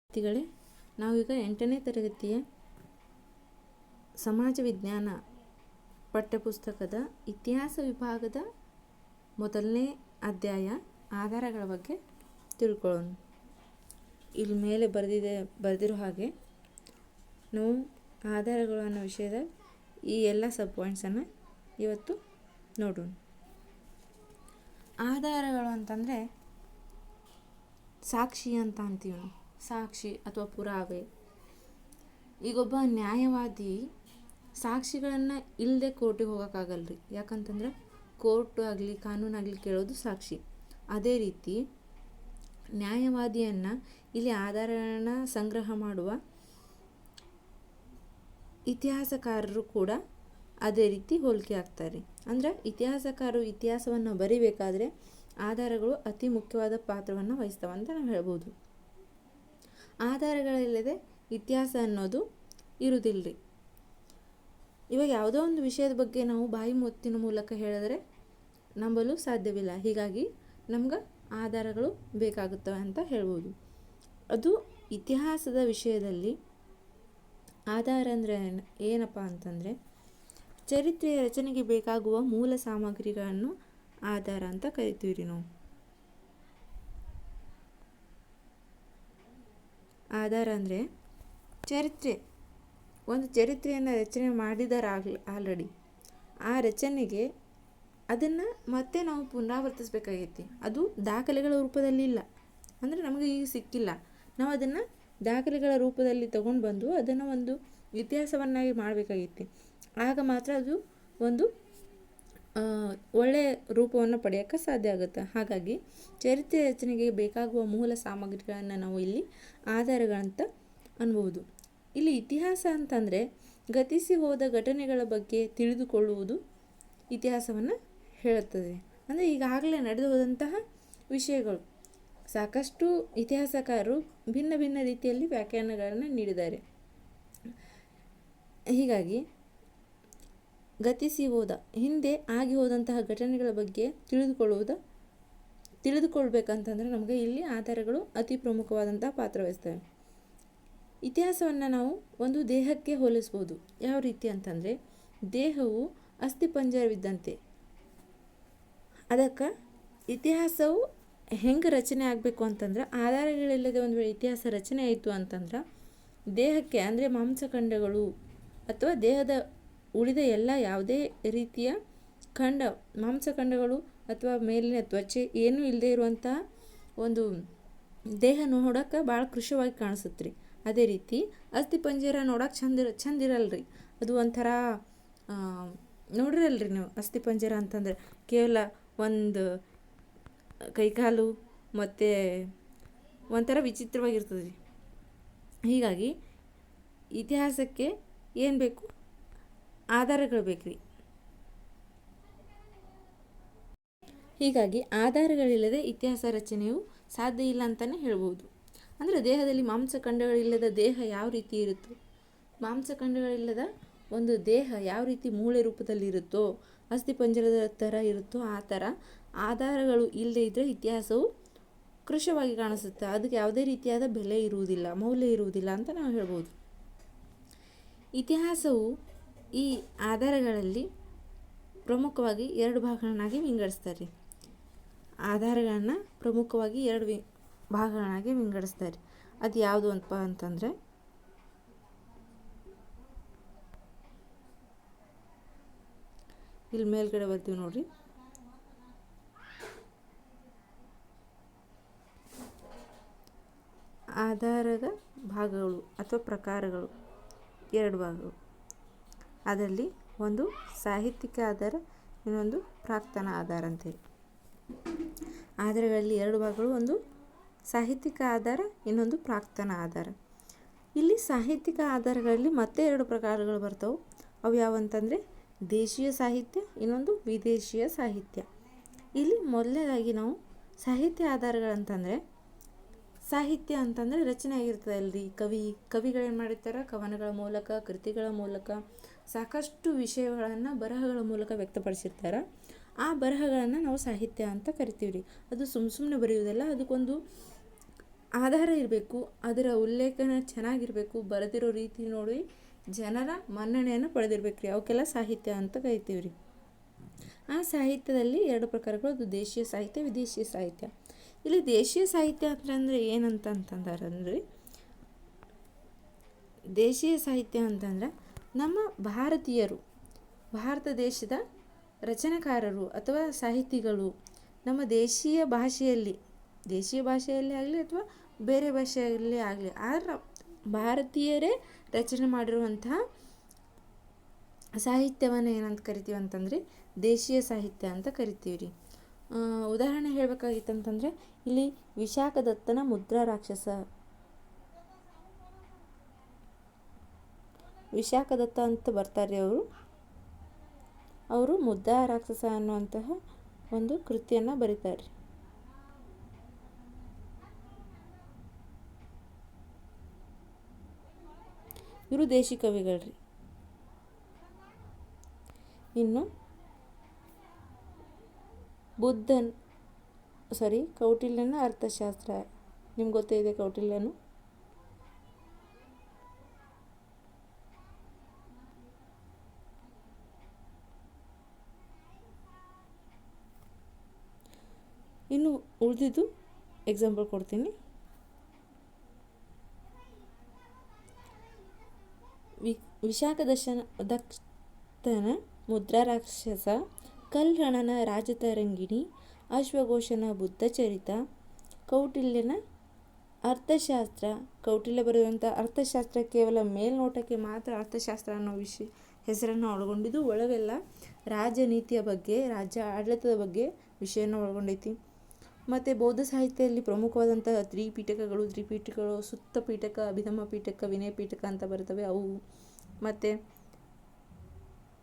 ವಿದ್ಯಾರ್ಥಿಗಳೇ, ನಾವೀಗ 8ನೇ ತರಗತಿಯ ಸಮಾಜ ವಿಜ್ಞಾನ ಪಠ್ಯಪುಸ್ತಕದ ಇತಿಹಾಸ ವಿಭಾಗದ ಮೊದಲನೇ ಅಧ್ಯಾಯ ಆಧಾರಗಳ ಬಗ್ಗೆ ತಿಳ್ಕೊಳ್ಳೋಣ. ಇಲ್ಲಿ ಮೇಲೆ ಬರೆದಿರೋ ಹಾಗೆ ನಾವು ಆಧಾರಗಳು ಅನ್ನೋ ವಿಷಯದ ಈ ಎಲ್ಲ ಸಬ್ ಪಾಯಿಂಟ್ಸನ್ನು ಇವತ್ತು ನೋಡೋಣ. ಆಧಾರಗಳು ಅಂತಂದರೆ ಸಾಕ್ಷಿ ಅಂತ ಅಂತೀವಿ ನಾವು. ಸಾಕ್ಷಿ ಅಥವಾ ಪುರಾವೆ. ಈಗೊಬ್ಬ ನ್ಯಾಯವಾದಿ ಸಾಕ್ಷಿಗಳನ್ನು ಇಲ್ಲದೆ ಕೋರ್ಟಿಗೆ ಹೋಗೋಕ್ಕಾಗಲ್ರಿ. ಯಾಕಂತಂದ್ರೆ ಕೋರ್ಟ್ ಆಗಲಿ ಕಾನೂನಾಗಲಿ ಕೇಳೋದು ಸಾಕ್ಷಿ. ಅದೇ ರೀತಿ ನ್ಯಾಯವಾದಿಯನ್ನು ಇಲ್ಲಿ ಆಧಾರಗಳನ್ನ ಸಂಗ್ರಹ ಮಾಡುವ ಇತಿಹಾಸಕಾರರು ಕೂಡ ಅದೇ ರೀತಿ ಹೋಲಿಕೆ ಆಗ್ತಾರೆ. ಅಂದರೆ ಇತಿಹಾಸಕಾರರು ಇತಿಹಾಸವನ್ನು ಬರಿಬೇಕಾದ್ರೆ ಆಧಾರಗಳು ಅತಿ ಮುಖ್ಯವಾದ ಪಾತ್ರವನ್ನು ವಹಿಸ್ತವೆ ಅಂತ ನಾವು ಹೇಳ್ಬೋದು. ಆಧಾರಗಳಿಲ್ಲದೆ ಇತಿಹಾಸ ಅನ್ನೋದು ಇರುವುದಿಲ್ಲರಿ. ಇವಾಗ ಯಾವುದೋ ಒಂದು ವಿಷಯದ ಬಗ್ಗೆ ನಾವು ಬಾಯಿ ಮುತ್ತಿನ ಮೂಲಕ ಹೇಳಿದ್ರೆ ನಂಬಲು ಸಾಧ್ಯವಿಲ್ಲ. ಹೀಗಾಗಿ ನಮ್ಗೆ ಆಧಾರಗಳು ಬೇಕಾಗುತ್ತವೆ ಅಂತ ಹೇಳ್ಬೋದು. ಅದು ಇತಿಹಾಸದ ವಿಷಯದಲ್ಲಿ ಆಧಾರ ಅಂದರೆ ಏನಪ್ಪ ಅಂತಂದರೆ ಚರಿತ್ರೆಯ ರಚನೆಗೆ ಬೇಕಾಗುವ ಮೂಲ ಸಾಮಗ್ರಿಗಳನ್ನು ಆಧಾರ ಅಂತ ಕರಿತೀವಿ ನಾವು. ಆಧಾರ ಅಂದರೆ ಒಂದು ಚರಿತ್ರೆಯನ್ನು ರಚನೆ ಮಾಡಿದಾರೆ ಆಲ್ರೆಡಿ. ಆ ರಚನೆಗೆ ಅದನ್ನು ಮತ್ತೆ ನಾವು ಪುನರಾವರ್ತಿಸಬೇಕಾಗೈತಿ. ಅದು ದಾಖಲೆಗಳ ರೂಪದಲ್ಲಿ ಇಲ್ಲ ಅಂದರೆ ನಮಗೆ ಈಗ ಸಿಕ್ಕಿಲ್ಲ. ನಾವು ಅದನ್ನು ದಾಖಲೆಗಳ ರೂಪದಲ್ಲಿ ತಗೊಂಡು ಬಂದು ಅದನ್ನು ಒಂದು ಇತಿಹಾಸವನ್ನಾಗಿ ಮಾಡಬೇಕಾಗೈತಿ. ಆಗ ಮಾತ್ರ ಅದು ಒಂದು ಒಳ್ಳೆಯ ರೂಪವನ್ನು ಪಡೆಯೋಕ್ಕೆ ಸಾಧ್ಯ ಆಗುತ್ತೆ. ಹಾಗಾಗಿ ಚರಿತ್ರೆ ರಚನೆಗೆ ಬೇಕಾಗುವ ಮೂಲ ಸಾಮಗ್ರಿಗಳನ್ನು ನಾವು ಇಲ್ಲಿ ಆಧಾರಗಳಂತ ಅನ್ಬೋದು. ಇಲ್ಲಿ ಇತಿಹಾಸ ಅಂತಂದರೆ ಗತಿಸಿ ಹೋದ ಘಟನೆಗಳ ಬಗ್ಗೆ ತಿಳಿದುಕೊಳ್ಳುವುದು ಇತಿಹಾಸವನ್ನು ಹೇಳುತ್ತದೆ. ಅಂದರೆ ಈಗಾಗಲೇ ನಡೆದು ಹೋದಂತಹ ವಿಷಯಗಳು. ಸಾಕಷ್ಟು ಇತಿಹಾಸಕಾರರು ಭಿನ್ನ ಭಿನ್ನ ರೀತಿಯಲ್ಲಿ ವ್ಯಾಖ್ಯಾನಗಳನ್ನು ನೀಡಿದ್ದಾರೆ. ಹೀಗಾಗಿ ಗತಿಸಿ ಹೋದ ಹಿಂದೆ ಆಗಿ ಹೋದಂತಹ ಘಟನೆಗಳ ಬಗ್ಗೆ ತಿಳಿದುಕೊಳ್ಬೇಕಂತಂದರೆ ನಮಗೆ ಇಲ್ಲಿ ಆಧಾರಗಳು ಅತಿ ಪ್ರಮುಖವಾದಂತಹ ಪಾತ್ರ ವಹಿಸ್ತವೆ. ಇತಿಹಾಸವನ್ನು ನಾವು ಒಂದು ದೇಹಕ್ಕೆ ಹೋಲಿಸ್ಬೋದು. ಯಾವ ರೀತಿ ಅಂತಂದರೆ ದೇಹವು ಅಸ್ಥಿಪಂಜರವಿದ್ದಂತೆ. ಅದಕ್ಕೆ ಇತಿಹಾಸವು ಹೆಂಗೆ ರಚನೆ ಆಗಬೇಕು ಅಂತಂದ್ರೆ ಆಧಾರಗಳಿಲ್ಲದೆ ಒಂದು ವೇಳೆ ಇತಿಹಾಸ ರಚನೆ ಆಯಿತು ಅಂತಂದ್ರೆ ದೇಹಕ್ಕೆ ಅಂದರೆ ಮಾಂಸಖಂಡಗಳು ಅಥವಾ ದೇಹದ ಉಳಿದ ಎಲ್ಲ ಯಾವುದೇ ರೀತಿಯ ಮಾಂಸಖಂಡಗಳು ಅಥವಾ ಮೇಲಿನ ತ್ವಚೆ ಏನೂ ಇಲ್ಲದೆ ಇರುವಂತಹ ಒಂದು ದೇಹ ನೋಡೋಕೆ ಭಾಳ ಕೃಶವಾಗಿ ಕಾಣಿಸುತ್ತೆ ರೀ. ಅದೇ ರೀತಿ ಅಸ್ಥಿಪಂಜರ ನೋಡೋಕೆ ಚಂದ ಇರಲ್ರಿ. ಅದು ಒಂಥರ ನೋಡಿರಲ್ರಿ ನೀವು. ಅಸ್ಥಿಪಂಜರ ಅಂತಂದರೆ ಕೇವಲ ಒಂದು ಕೈಕಾಲು ಮತ್ತು ಒಂಥರ ವಿಚಿತ್ರವಾಗಿರ್ತದೆ ರೀ. ಹೀಗಾಗಿ ಇತಿಹಾಸಕ್ಕೆ ಏನು ಬೇಕು? ಆಧಾರಗಳು ಬೇಕ್ರಿ. ಹೀಗಾಗಿ ಆಧಾರಗಳಿಲ್ಲದೆ ಇತಿಹಾಸ ರಚನೆಯು ಸಾಧ್ಯ ಇಲ್ಲ ಅಂತಲೇ ಹೇಳ್ಬೋದು. ಅಂದರೆ ದೇಹದಲ್ಲಿ ಮಾಂಸಖಂಡಗಳಿಲ್ಲದ ದೇಹ ಯಾವ ರೀತಿ ಇರುತ್ತೋ, ಮಾಂಸಖಂಡಗಳಿಲ್ಲದ ಒಂದು ದೇಹ ಯಾವ ರೀತಿ ಮೂಳೆ ರೂಪದಲ್ಲಿ ಇರುತ್ತೋ, ಅಸ್ಥಿಪಂಜರದ ಥರ ಇರುತ್ತೋ ಆ ಥರ ಆಧಾರಗಳು ಇಲ್ಲದೆ ಇದ್ದರೆ ಇತಿಹಾಸವು ಕೃಶವಾಗಿ ಕಾಣಿಸುತ್ತೆ. ಅದಕ್ಕೆ ಯಾವುದೇ ರೀತಿಯಾದ ಬೆಲೆ ಇರುವುದಿಲ್ಲ, ಮೌಲ್ಯ ಇರುವುದಿಲ್ಲ ಅಂತ ನಾವು ಹೇಳ್ಬೋದು. ಇತಿಹಾಸವು ಈ ಆಧಾರಗಳಲ್ಲಿ ಪ್ರಮುಖವಾಗಿ 2 ಭಾಗಗಳನ್ನಾಗಿ ವಿಂಗಡಿಸ್ತಾರೆ. ಆಧಾರಗಳನ್ನು ಪ್ರಮುಖವಾಗಿ 2 ಭಾಗಗಳನ್ನಾಗಿ ವಿಂಗಡಿಸ್ತಾರೆ. ಅದು ಯಾವುದು ಅಂತಂದರೆ ಇಲ್ಲಿ ಮೇಲ್ಗಡೆ ಬರ್ತೀವಿ ನೋಡ್ರಿ. ಆಧಾರದ ಭಾಗಗಳು ಅಥವಾ ಪ್ರಕಾರಗಳು 2 ಭಾಗಗಳು. ಅದರಲ್ಲಿ ಒಂದು ಸಾಹಿತ್ಯಿಕ ಆಧಾರ, ಇನ್ನೊಂದು ಪ್ರಾಕ್ತನ ಆಧಾರ ಅಂತೇಳಿ. ಆಧಾರಗಳಲ್ಲಿ 2 ಭಾಗಗಳು, ಒಂದು ಸಾಹಿತ್ಯಿಕ ಆಧಾರ, ಇನ್ನೊಂದು ಪ್ರಾಕ್ತನ ಆಧಾರ. ಇಲ್ಲಿ ಸಾಹಿತ್ಯಿಕ ಆಧಾರಗಳಲ್ಲಿ ಮತ್ತೆ 2 ಪ್ರಕಾರಗಳು ಬರ್ತವೆ. ಅವು ಯಾವಂತಂದರೆ ದೇಶೀಯ ಸಾಹಿತ್ಯ, ಇನ್ನೊಂದು ವಿದೇಶೀಯ ಸಾಹಿತ್ಯ. ಇಲ್ಲಿ ಮೊದಲನೇದಾಗಿ ನಾವು ಸಾಹಿತ್ಯ ಆಧಾರಗಳಂತಂದರೆ ಸಾಹಿತ್ಯ ಅಂತಂದರೆ ರಚನೆ ಆಗಿರ್ತದೆ ಅಲ್ರಿ. ಕವಿಗಳೇನು ಮಾಡಿರ್ತಾರೆ, ಕವನಗಳ ಮೂಲಕ, ಕೃತಿಗಳ ಮೂಲಕ ಸಾಕಷ್ಟು ವಿಷಯಗಳನ್ನು ಬರಹಗಳ ಮೂಲಕ ವ್ಯಕ್ತಪಡಿಸಿರ್ತಾರೆ. ಆ ಬರಹಗಳನ್ನು ನಾವು ಸಾಹಿತ್ಯ ಅಂತ ಕರಿತೀವಿ ರೀ. ಅದು ಸುಮ್ಮನೆ ಬರೆಯುವುದಲ್ಲ, ಅದಕ್ಕೊಂದು ಆಧಾರ ಇರಬೇಕು, ಅದರ ಉಲ್ಲೇಖನ ಚೆನ್ನಾಗಿರಬೇಕು, ಬರೆದಿರೋ ರೀತಿ ನೋಡಿ ಜನರ ಮನ್ನಣೆಯನ್ನು ಪಡೆದಿರ್ಬೇಕು ರೀ. ಅವಕ್ಕೆಲ್ಲ ಸಾಹಿತ್ಯ ಅಂತ ಕರಿತೀವಿ ರೀ. ಆ ಸಾಹಿತ್ಯದಲ್ಲಿ 2 ಪ್ರಕಾರಗಳು, ಅದು ದೇಶೀಯ ಸಾಹಿತ್ಯ, ವಿದೇಶೀಯ ಸಾಹಿತ್ಯ. ಇಲ್ಲಿ ದೇಶೀಯ ಸಾಹಿತ್ಯ ಅಂತಂದರೆ ಏನಂತಂದ್ರೆ ದೇಶೀಯ ಸಾಹಿತ್ಯ ಅಂತಂದ್ರೆ ನಮ್ಮ ಭಾರತೀಯರು, ಭಾರತ ದೇಶದ ರಚನೆಕಾರರು ಅಥವಾ ಸಾಹಿತಿಗಳು ನಮ್ಮ ದೇಶೀಯ ಭಾಷೆಯಲ್ಲಿ ಆಗಲಿ ಅಥವಾ ಬೇರೆ ಭಾಷೆಯಲ್ಲಿ ಆಗಲಿ ಆದ್ರೆ ಭಾರತೀಯರೇ ರಚನೆ ಮಾಡಿರುವಂತಹ ಸಾಹಿತ್ಯವನ್ನು ಏನಂತ ಕರಿತೀವಿ ಅಂತಂದರೆ ದೇಶೀಯ ಸಾಹಿತ್ಯ ಅಂತ ಕರಿತೀವಿ ರೀ. ಉದಾಹರಣೆ ಹೇಳಬೇಕಾಗಿತ್ತಂತಂದರೆ ಇಲ್ಲಿ ವಿಶಾಖದತ್ತನ ಮುದ್ರಾ ರಾಕ್ಷಸ, ವಿಶಾಖದತ್ತ ಅಂತ ಬರ್ತಾರೆ ಅವರು ಮುದ್ರಾ ರಾಕ್ಷಸ ಅನ್ನುವಂತಹ ಒಂದು ಕೃತಿಯನ್ನು ಬರೀತಾರೆ. ಇವರು ದೇಶಿ ಕವಿಗಳ್ರಿ. ಇನ್ನು ಕೌಟಿಲ್ಯನ ಅರ್ಥಶಾಸ್ತ್ರ, ನಿಮ್ಗೆ ಗೊತ್ತಿದೆ ಕೌಟಿಲ್ಯನು. ಇನ್ನು ಉಳಿದಿದ್ದು ಎಕ್ಸಾಂಪಲ್ ಕೊಡ್ತೀನಿ. ವಿಶಾಖದತ್ತನ ಮುದ್ರಾ ರಾಕ್ಷಸ, ಕಲ್ಹಣನ ರಾಜತರಂಗಿಣಿ, ಅಶ್ವಘೋಷನ ಬುದ್ಧಚರಿತ, ಕೌಟಿಲ್ಯನ ಅರ್ಥಶಾಸ್ತ್ರ. ಕೌಟಿಲ್ಯ ಬರೆಯುವಂಥ ಅರ್ಥಶಾಸ್ತ್ರ ಕೇವಲ ಮೇಲ್ನೋಟಕ್ಕೆ ಮಾತ್ರ ಅರ್ಥಶಾಸ್ತ್ರ ಅನ್ನೋ ಹೆಸರನ್ನು ಒಳಗೊಂಡಿದ್ದು, ಒಳಗೆಲ್ಲ ರಾಜನೀತಿಯ ಬಗ್ಗೆ, ರಾಜ್ಯ ಆಡಳಿತದ ಬಗ್ಗೆ ವಿಷಯನ ಒಳಗೊಂಡೈತಿ. ಮತ್ತು ಬೌದ್ಧ ಸಾಹಿತ್ಯದಲ್ಲಿ ಪ್ರಮುಖವಾದಂತಹ ತ್ರಿಪೀಠಕಗಳು, ಸುತ್ತ ಪೀಠಕ, ಅಭಿಧಮ್ಮ ಪೀಠಕ, ವಿನಯ ಪೀಠಕ ಅಂತ ಬರ್ತವೆ ಅವು. ಮತ್ತು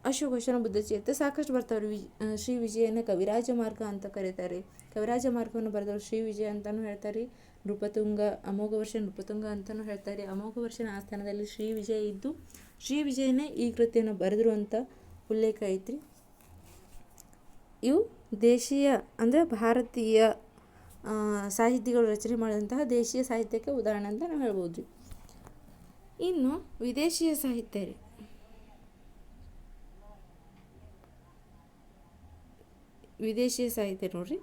ಅಶ್ವಘೋಷನ ಬುದ್ಧಚರಿತ ಸಾಕಷ್ಟು ಬರ್ತಾವ್ರಿ. ಶ್ರೀ ವಿಜಯನ ಕವಿರಾಜ ಮಾರ್ಗ ಅಂತ ಕರೀತಾರೆ. ಕವಿರಾಜ ಮಾರ್ಗವನ್ನು ಬರೆದವರು ಶ್ರೀ ವಿಜಯ ಅಂತಲೂ ಹೇಳ್ತಾರೆ. ಅಮೋಘ ವರ್ಷ ನೃಪತುಂಗ ಅಂತಲೂ ಹೇಳ್ತಾರೆ. ಅಮೋಘ ವರ್ಷನ ಆಸ್ಥಾನದಲ್ಲಿ ಶ್ರೀ ವಿಜಯ ಇದ್ದು, ಶ್ರೀ ವಿಜಯನೇ ಈ ಕೃತಿಯನ್ನು ಬರೆದಿರುವಂಥ ಉಲ್ಲೇಖ ಐತ್ರಿ. ಇವು ದೇಶೀಯ ಅಂದರೆ ಭಾರತೀಯ ಸಾಹಿತಿಗಳು ರಚನೆ ಮಾಡಿದಂತಹ ದೇಶೀಯ ಸಾಹಿತ್ಯಕ್ಕೆ ಉದಾಹರಣೆ ಅಂತ ನಾವು ಹೇಳ್ಬೋದು. ಇನ್ನು ವಿದೇಶೀಯ ಸಾಹಿತ್ಯ ರೀ. ವಿದೇಶೀಯ ಸಾಹಿತ್ಯ ನೋಡ್ರಿ.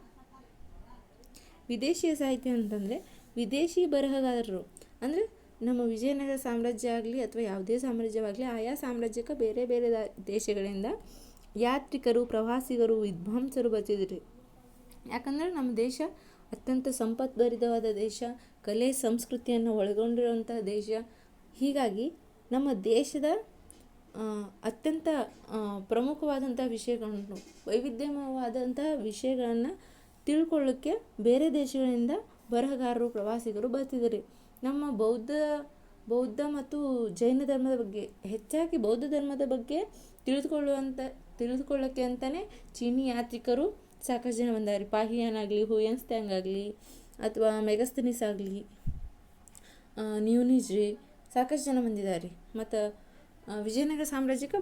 ವಿದೇಶೀಯ ಸಾಹಿತ್ಯ ಅಂತಂದರೆ ವಿದೇಶಿ ಬರಹಗಾರರು, ಅಂದರೆ ನಮ್ಮ ವಿಜಯನಗರ ಸಾಮ್ರಾಜ್ಯ ಆಗಲಿ ಅಥವಾ ಯಾವುದೇ ಸಾಮ್ರಾಜ್ಯವಾಗಲಿ, ಆಯಾ ಸಾಮ್ರಾಜ್ಯಕ್ಕೆ ಬೇರೆ ಬೇರೆ ದೇಶಗಳಿಂದ ಯಾತ್ರಿಕರು, ಪ್ರವಾಸಿಗರು, ವಿದ್ವಾಂಸರು ಬರ್ತಿದ್ರು. ಯಾಕಂದರೆ ನಮ್ಮ ದೇಶ ಅತ್ಯಂತ ಸಂಪದ್ಭರಿತವಾದ ದೇಶ, ಕಲೆ ಸಂಸ್ಕೃತಿಯನ್ನು ಒಳಗೊಂಡಿರುವಂಥ ದೇಶ. ಹೀಗಾಗಿ ನಮ್ಮ ದೇಶದ ಅತ್ಯಂತ ಪ್ರಮುಖವಾದಂಥ ವಿಷಯಗಳನ್ನು, ವೈವಿಧ್ಯಮಯವಾದಂತಹ ವಿಷಯಗಳನ್ನು ತಿಳ್ಕೊಳ್ಳೋಕ್ಕೆ ಬೇರೆ ದೇಶಗಳಿಂದ ಬರಹಗಾರರು, ಪ್ರವಾಸಿಗರು ಬರ್ತಿದ್ದಾರೆ. ನಮ್ಮ ಬೌದ್ಧ ಮತ್ತು ಜೈನ ಧರ್ಮದ ಬಗ್ಗೆ, ಹೆಚ್ಚಾಗಿ ಬೌದ್ಧ ಧರ್ಮದ ಬಗ್ಗೆ ತಿಳಿದುಕೊಳ್ಳೋಕ್ಕೆ ಅಂತಲೇ ಚೀನಿ ಯಾತ್ರಿಕರು ಸಾಕಷ್ಟು ಜನ ಬಂದಾರೆ. ಪಾಹಿಯಾನ್ ಆಗಲಿ, ಹುಯೆನ್ತ್ಸಾಂಗ್ ಆಗಲಿ, ಅಥವಾ ಮೆಗಸ್ತನೀಸ್ ಆಗಲಿ, ನ್ಯೂನಿಜ್ರಿ, ಸಾಕಷ್ಟು ಜನ ಬಂದಿದ್ದಾರೆ. ಮತ್ತು ವಿಜಯನಗರ ಸಾಮ್ರಾಜ್ಯಕ್ಕೆ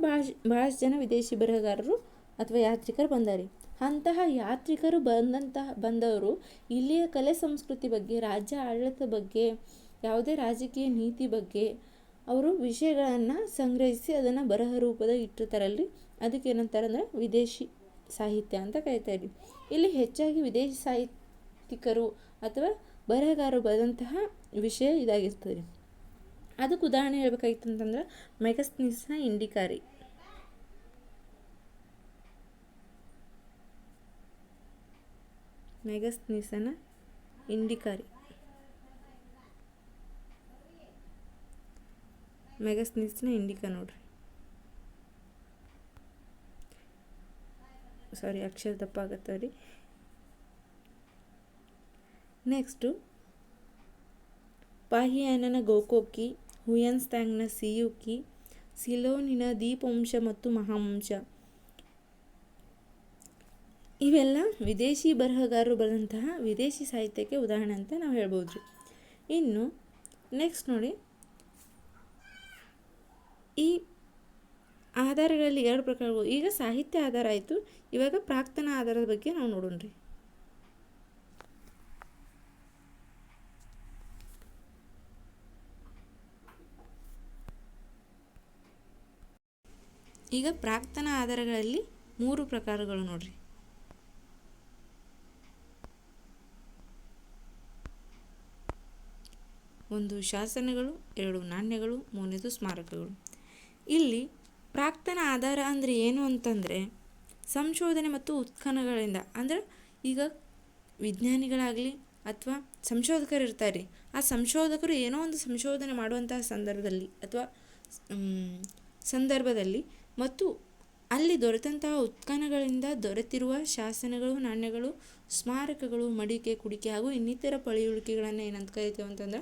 ಭಾಳಷ್ಟು ಜನ ವಿದೇಶಿ ಬರಹಗಾರರು ಅಥವಾ ಯಾತ್ರಿಕರು ಬಂದಾರೆ. ಅಂತಹ ಯಾತ್ರಿಕರು ಬಂದವರು ಇಲ್ಲಿಯ ಕಲೆ ಸಂಸ್ಕೃತಿ ಬಗ್ಗೆ, ರಾಜ್ಯ ಆಡಳಿತ ಬಗ್ಗೆ, ಯಾವುದೇ ರಾಜಕೀಯ ನೀತಿ ಬಗ್ಗೆ ಅವರು ವಿಷಯಗಳನ್ನು ಸಂಗ್ರಹಿಸಿ ಅದನ್ನು ಬರಹ ರೂಪದ ಇಟ್ಟಿರ್ತಾರಲ್ಲಿ. ಅದಕ್ಕೆ ಏನಂತಾರೆ ಅಂದರೆ ವಿದೇಶಿ ಸಾಹಿತ್ಯ ಅಂತ ಕರೀತಾರೆ. ಇಲ್ಲಿ ಹೆಚ್ಚಾಗಿ ವಿದೇಶಿ ಸಾಹಿತ್ಯಿಕರು ಅಥವಾ ಬರಹಗಾರರು ಬರೆದಂತಹ ವಿಷಯ ಇದಾಗಿರ್ತದೆ. ಅದಕ್ಕೆ ಉದಾಹರಣೆ ಹೇಳ್ಬೇಕಾಗಿತ್ತು ಅಂತಂದ್ರೆ ಮೆಗಸ್ತನೀಸ್ನ ಇಂಡಿಕಾರಿ. ಮೆಗಸ್ತನೀಸ್ನ ಇಂಡಿಕಾ ನೋಡ್ರಿ. ಅಕ್ಷರ ದಪ್ಪ ಆಗತ್ತೆ ರೀ. ನೆಕ್ಸ್ಟು ಪಾಹಿಯಾನನ ಗೋಕೋಕಿ, ಹುಯೆನ್ತ್ಸಾಂಗ್ನ ಸಿಯುಕಿ, ಸಿಲೋನಿನ ದೀಪವಂಶ ಮತ್ತು ಮಹಾವಂಶ. ಇವೆಲ್ಲ ವಿದೇಶಿ ಬರಹಗಾರರು ಬರೆದಂತಹ ವಿದೇಶಿ ಸಾಹಿತ್ಯಕ್ಕೆ ಉದಾಹರಣೆ ಅಂತ ನಾವು ಹೇಳ್ಬೋದು ರೀ. ಇನ್ನು ನೆಕ್ಸ್ಟ್ ನೋಡಿ, ಈ ಆಧಾರಗಳಲ್ಲಿ 2 ಪ್ರಕಾರಗಳು. ಈಗ ಸಾಹಿತ್ಯ ಆಧಾರ ಆಯಿತು, ಇವಾಗ ಪ್ರಾಕ್ತನ ಆಧಾರದ ಬಗ್ಗೆ ನಾವು ನೋಡೋಣ ರೀ. ಈಗ ಪ್ರಾಕ್ತನ ಆಧಾರಗಳಲ್ಲಿ 3 ಪ್ರಕಾರಗಳು ನೋಡ್ರಿ. ಒಂದು ಶಾಸನಗಳು, 2 ನಾಣ್ಯಗಳು, 3ನೇದು ಸ್ಮಾರಕಗಳು. ಇಲ್ಲಿ ಪ್ರಾಕ್ತನ ಆಧಾರ ಅಂದರೆ ಏನು ಅಂತಂದರೆ ಸಂಶೋಧನೆ ಮತ್ತು ಉತ್ಖನನಗಳಿಂದ, ಅಂದರೆ ಈಗ ವಿಜ್ಞಾನಿಗಳಾಗಲಿ ಅಥವಾ ಸಂಶೋಧಕರು ಇರ್ತಾರೆ, ಆ ಸಂಶೋಧಕರು ಏನೋ ಒಂದು ಸಂಶೋಧನೆ ಮಾಡುವಂತಹ ಸಂದರ್ಭದಲ್ಲಿ ಮತ್ತು ಅಲ್ಲಿ ದೊರೆತಂತಹ ಉತ್ಖನನಗಳಿಂದ ದೊರೆತಿರುವ ಶಾಸನಗಳು, ನಾಣ್ಯಗಳು, ಸ್ಮಾರಕಗಳು, ಮಡಿಕೆ, ಕುಡಿಕೆ ಹಾಗೂ ಇನ್ನಿತರ ಪಳೆಯುಳಿಕೆಗಳನ್ನು ಏನಂತ ಕರಿತೀವಿ ಅಂತಂದ್ರೆ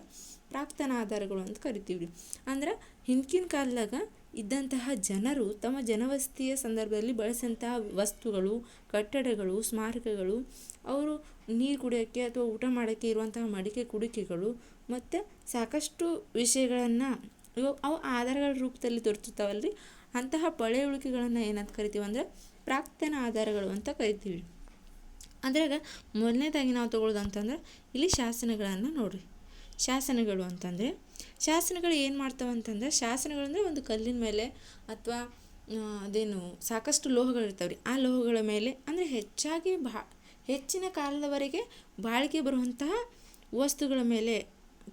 ಪ್ರಾಕ್ತನ ಆಧಾರಗಳು ಅಂತ ಕರಿತೀವಿ. ಅಂದ್ರೆ ಹಿಂದಿನ ಕಾಲದಾಗ ಇದ್ದಂತಹ ಜನರು ತಮ್ಮ ಜನವಸತಿಯ ಸಂದರ್ಭದಲ್ಲಿ ಬಳಸಂತಹ ವಸ್ತುಗಳು, ಕಟ್ಟಡಗಳು, ಸ್ಮಾರಕಗಳು, ಅವರು ನೀರು ಕುಡಿಯೋಕ್ಕೆ ಅಥವಾ ಊಟ ಮಾಡೋಕ್ಕೆ ಇರುವಂತಹ ಮಡಿಕೆ, ಕುಡಿಕೆಗಳು ಮತ್ತು ಸಾಕಷ್ಟು ವಿಷಯಗಳನ್ನು ಅವು ಆಧಾರಗಳ ರೂಪದಲ್ಲಿ ದೊರೆತಿರ್ತಾವಲ್ರಿ, ಅಂತಹ ಪಳೆಯುಳಿಕೆಗಳನ್ನು ಏನಂತ ಕರಿತೀವಿ ಅಂದರೆ ಪ್ರಾಕ್ತನ ಆಧಾರಗಳು ಅಂತ ಕರಿತೀವಿ. ಅದ್ರಾಗ ಮೊದಲನೇದಾಗಿ ನಾವು ತಗೊಳ್ಳೋದಂತಂದ್ರೆ ಇಲ್ಲಿ ಶಾಸನಗಳನ್ನು ನೋಡ್ರಿ. ಶಾಸನಗಳು ಅಂತಂದರೆ ಶಾಸನಗಳು ಏನು ಮಾಡ್ತಾವೆ ಅಂತಂದರೆ, ಶಾಸನಗಳು ಅಂದರೆ ಒಂದು ಕಲ್ಲಿನ ಮೇಲೆ ಅಥವಾ ಅದೇನು ಸಾಕಷ್ಟು ಲೋಹಗಳಿರ್ತಾವೆ ರೀ, ಆ ಲೋಹಗಳ ಮೇಲೆ ಅಂದರೆ ಹೆಚ್ಚಾಗಿ ಹೆಚ್ಚಿನ ಕಾಲದವರೆಗೆ ಬಾಳಿಕೆ ಬರುವಂತಹ ವಸ್ತುಗಳ ಮೇಲೆ,